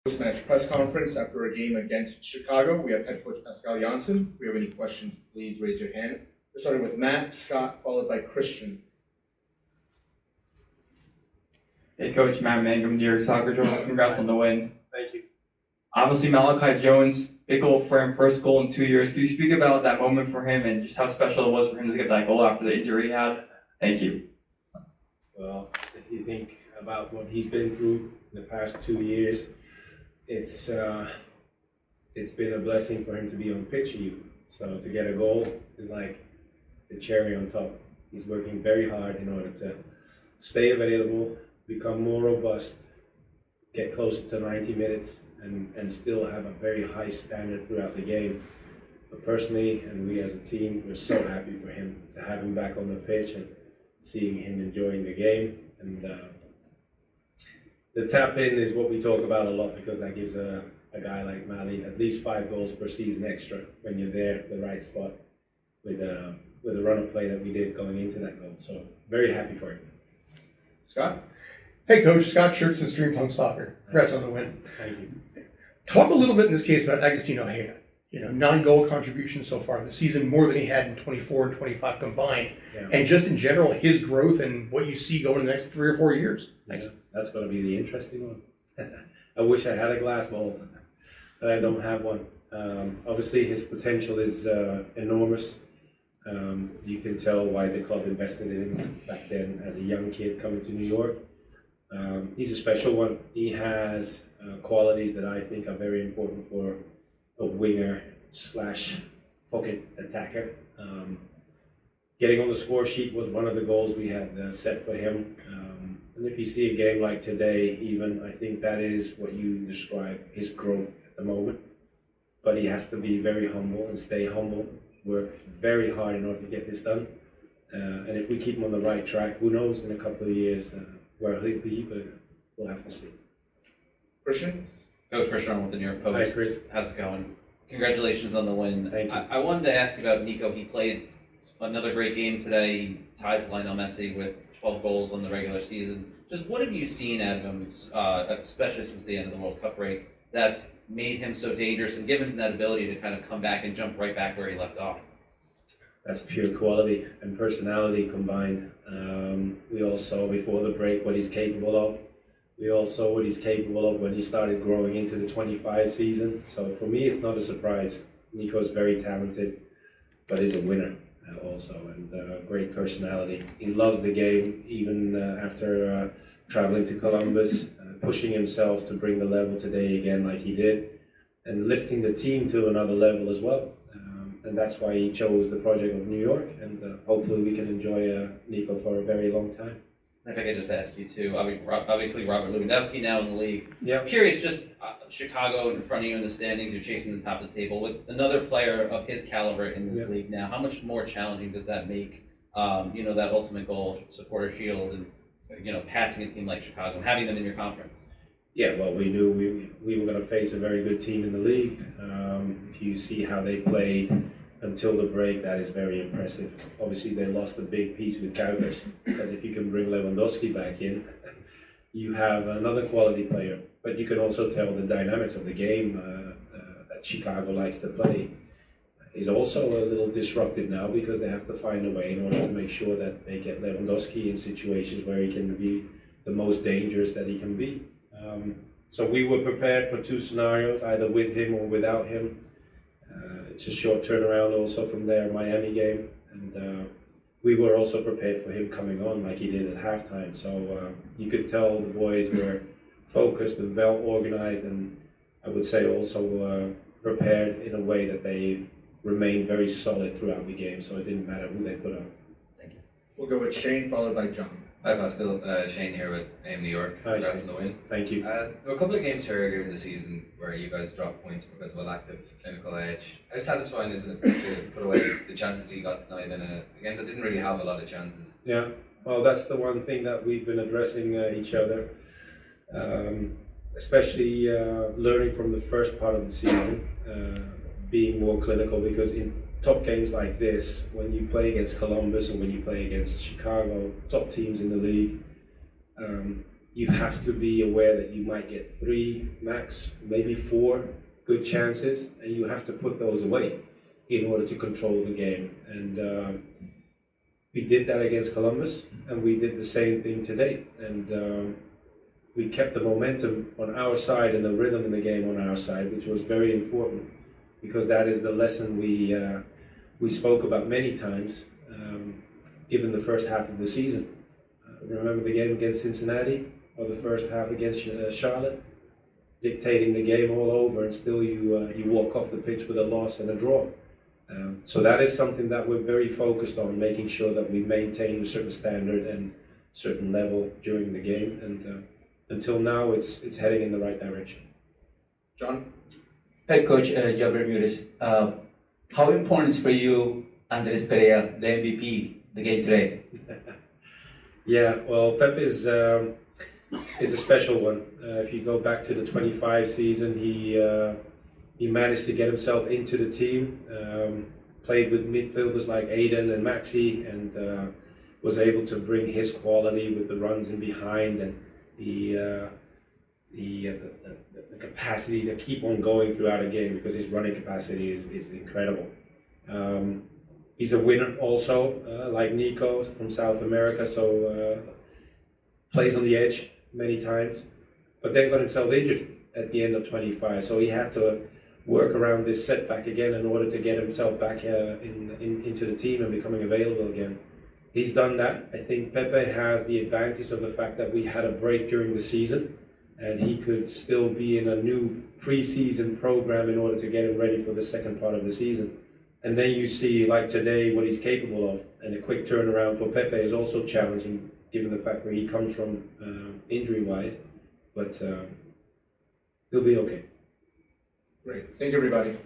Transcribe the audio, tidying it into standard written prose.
Post-match press conference after a game against Chicago. We have head coach Pascal Jansen. If you have any questions, please raise your hand. We're starting with Matt, Scott, followed by Christian. Hey Coach, Matt Mangum, New York Soccer Journal. Congrats on the win. Thank you. Obviously Malachi Jones, big goal for him, first goal in 2 years. Can you speak about that moment for him and just how special it was for him to get that goal after the injury he had? Thank you. Well, if you think about what he's been through in the past 2 years, it's been a blessing for him to be on the pitch even. So to get a goal is like the cherry on top. He's working very hard in order to stay available, become more robust, get closer to 90 minutes, and still have a very high standard throughout the game. But personally, and we as a team, we're so happy for him to have him back on the pitch and seeing him enjoying the game. And the tap in is what we talk about a lot because that gives a guy like Mali at least 5 goals per season extra when you're there at the right spot with a run of play that we did going into that goal. So very happy for him. Scott? Hey Coach, Scott Schertzen, Stream Punk Soccer. Congrats on the win. Thank you. Talk a little bit in this case about Agostino Hejda. 9-goal contributions so far this season, more than he had in 24 and 25 combined. Yeah. And just in general, his growth and what you see going in the next 3 or 4 years. Yeah, that's going to be the interesting one. I wish I had a glass ball, but I don't have one. Obviously, his potential is enormous. You can tell why the club invested in him back then as a young kid coming to New York. He's a special one. He has qualities that I think are very important for a winger / pocket attacker. Getting on the score sheet was one of the goals we had set for him. And if you see a game like today, even, I think that is what you describe, his growth at the moment. But he has to be very humble and stay humble, work very hard in order to get this done. And if we keep him on the right track, who knows in a couple of years where he'll be, but we'll have to see. Christian? Coach Christian with the New York Post. Hi, Chris. How's it going? Congratulations on the win. Thank you. I wanted to ask about Nico. He played another great game today. He ties Lionel Messi with 12 goals in the regular season. Just what have you seen out of him, especially since the end of the World Cup break, that's made him so dangerous and given him that ability to kind of come back and jump right back where he left off? That's pure quality and personality combined. We all saw before the break what he's capable of. We all saw what he's capable of when he started growing into the 25 season. So for me, it's not a surprise. Nico's very talented, but he's a winner also, and great personality. He loves the game, even after traveling to Columbus, pushing himself to bring the level today again like he did, and lifting the team to another level as well. And that's why he chose the project of New York, and hopefully we can enjoy Nico for a very long time. If I could just ask you too, obviously Robert Lewandowski now in the league. Yeah. I'm curious, just Chicago in front of you in the standings, you're chasing the top of the table with another player of his caliber in this league now. How much more challenging does that make? That ultimate goal, supporter shield, and passing a team like Chicago and having them in your conference. Yeah, well, we knew we were going to face a very good team in the league. If you see how they played until the break, that is very impressive. Obviously, they lost a big piece with Kuipers, but if you can bring Lewandowski back in, you have another quality player. But you can also tell the dynamics of the game that Chicago likes to play is also a little disrupted now because they have to find a way in order to make sure that they get Lewandowski in situations where he can be the most dangerous that he can be. So we were prepared for 2 scenarios, either with him or without him. It's a short turnaround also from their Miami game, and we were also prepared for him coming on like he did at halftime. So you could tell the boys were focused and well organized, and I would say also prepared in a way that they remained very solid throughout the game. So it didn't matter who they put on. Thank you. We'll go with Shane, followed by John. Hi Pascal, Shane here with AIM New York. Hi, Congrats Shane. on the win. Thank you. There were a couple of games earlier in the season where you guys dropped points because of a lack of clinical edge. How satisfying is it to put away the chances you got tonight in a game that didn't really have a lot of chances? Yeah, well, that's the one thing that we've been addressing each other, especially learning from the first part of the season, being more clinical, because in top games like this, when you play against Columbus or when you play against Chicago, top teams in the league, you have to be aware that you might get 3 max, maybe 4 good chances, and you have to put those away in order to control the game. And we did that against Columbus, and we did the same thing today. And we kept the momentum on our side and the rhythm in the game on our side, which was very important, because that is the lesson we spoke about many times, given the first half of the season. Remember the game against Cincinnati, or the first half against Charlotte? Dictating the game all over, and still you walk off the pitch with a loss and a draw. So that is something that we're very focused on, making sure that we maintain a certain standard and certain level during the game. And until now, it's heading in the right direction. John? Head coach Gabrielle, how important is for you Andres Pereira, the MVP, the game today? Yeah, well, Pep is a special one. If you go back to the 25 season, he managed to get himself into the team, played with midfielders like Aiden and Maxi, and was able to bring his quality with the runs in behind and the capacity to keep on going throughout a game, because his running capacity is incredible. He's a winner also, like Nico from South America, so plays on the edge many times, but then got himself injured at the end of 25, so he had to work around this setback again in order to get himself back into the team and becoming available again. He's done that. I think Pepe has the advantage of the fact that we had a break during the season, and he could still be in a new pre-season program in order to get him ready for the second part of the season. And then you see, like today, what he's capable of, and a quick turnaround for Pepe is also challenging, given the fact where he comes from injury-wise, but he'll be okay. Great. Thank you, everybody.